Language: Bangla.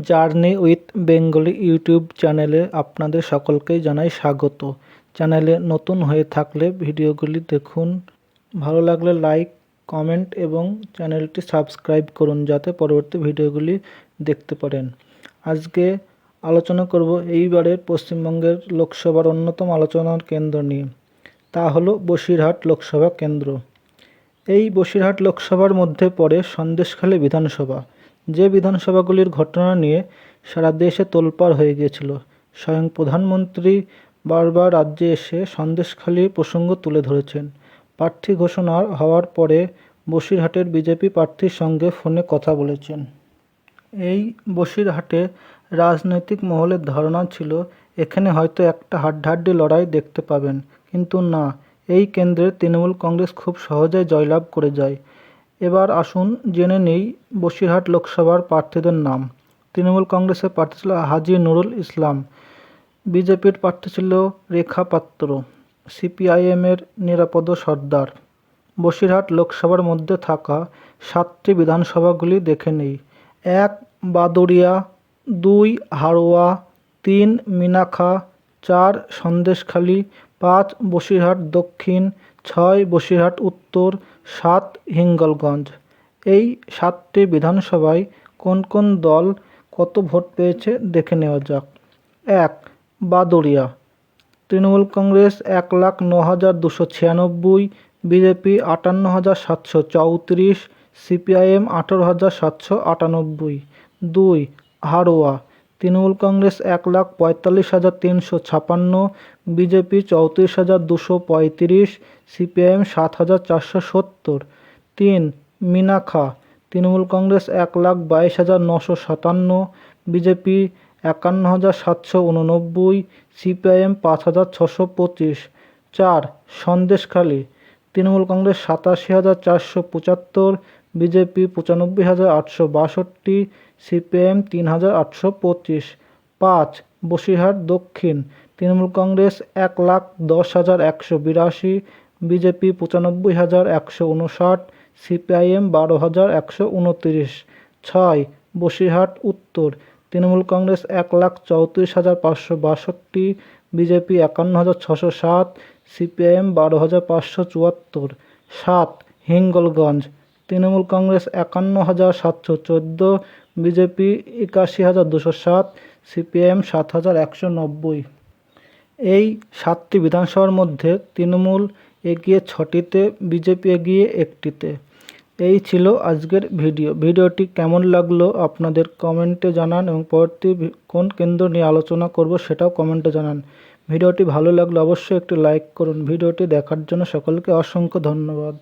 জার্নি উইথ বেঙ্গলি ইউটিউব চ্যানেলে আপনাদের সকলকেই জানাই স্বাগত। চ্যানেলে নতুন হয়ে থাকলে ভিডিওগুলি দেখুন, ভালো লাগলে লাইক, কমেন্ট এবং চ্যানেলটি সাবস্ক্রাইব করুন যাতে পরবর্তী ভিডিওগুলি দেখতে পারেন। আজকে আলোচনা করব এইবারের পশ্চিমবঙ্গের লোকসভার অন্যতম আলোচনার কেন্দ্র নিয়ে, তা হলো বসিরহাট লোকসভা কেন্দ্র। এই বসিরহাট লোকসভার মধ্যে পড়ে সন্দেশখালী বিধানসভা, যে বিধানসভাগুলির ঘটনা নিয়ে সারা দেশে তোলপাড় হয়ে গিয়েছিল। স্বয়ং প্রধানমন্ত্রী বারবার রাজ্যে এসে সন্দেশখালীর প্রসঙ্গ তুলে ধরেছেন। প্রার্থী ঘোষণা হওয়ার পরে বসিরহাটের বিজেপি প্রার্থীর সঙ্গে ফোনে কথা বলেছেন। এই বসিরহাটে রাজনৈতিক মহলের ধারণা ছিল এখানে হয়তো একটা হাড্ডাহাড্ডি লড়াই দেখতে পাবেন, কিন্তু না, এই কেন্দ্রে তৃণমূল কংগ্রেস খুব সহজেই জয়লাভ করে যায়। এবার আসুন জেনে নেই বসিরহাট লোকসভার প্রার্থীদের নাম। তৃণমূল কংগ্রেসের প্রার্থী ছিল হাজী নুরুল ইসলাম, বিজেপির প্রার্থী ছিল রেখা পাত্র, সিপিআইএমের নিরাপদ সর্দার। বসিরহাট লোকসভার মধ্যে থাকা 7টি বিধানসভাগুলি দেখে নেই। 1 বাদুড়িয়া, 2 হাড়োয়া, 3 মিনাখা, 4 সন্দেশখালী, 5 বসিরহাট দক্ষিণ, 6 বসিরহাট উত্তর, 7 হিঙ্গলগঞ্জ। এই 7টি বিধানসভায় কোন কোন দল কত ভোট পেয়েছে দেখে নেওয়া যাক। 1 Baduria, Trinamool Congress 1,09,296, BJP 58,734, CPIM 18,798। 2 Haroa, Trinamool Congress 1,45,356, BJP 34,235, CPIM 7,470। 3 Minakhan, Trinamool Congress 1,22,957, BJP 51,789, CPIM 5,625। 4 Sandeshkhali, Trinamool Congress 87,475, BJP 95,862, CPIM 3,825। 5 Basirhat দক্ষিণ, তৃণমূল কংগ্রেস 1,10,182, বিজেপি 95,159, সিপিআইএম 12,129। 6 বসিরহাট উত্তর, Trinamool Congress 1,34,562, BJP 51,607, CPIM 12,574। 7 Hingalganj, Trinamool Congress 51,714, BJP 81,207, CPIM 7,190। এই 7টি বিধানসভার মধ্যে তৃণমূল এগিয়ে 6টিতে, বিজেপি এগিয়ে 1টিতে। এই ছিল আজকের ভিডিওটি কেমন লাগলো আপনাদের কমেন্টে জানান এবং পরবর্তী কোন কেন্দ্র নিয়ে আলোচনা করব সেটাও কমেন্টে জানান। ভিডিওটি ভালো লাগলে অবশ্যই একটি লাইক করুন। ভিডিওটি দেখার জন্য সকলকে অসংখ্য ধন্যবাদ।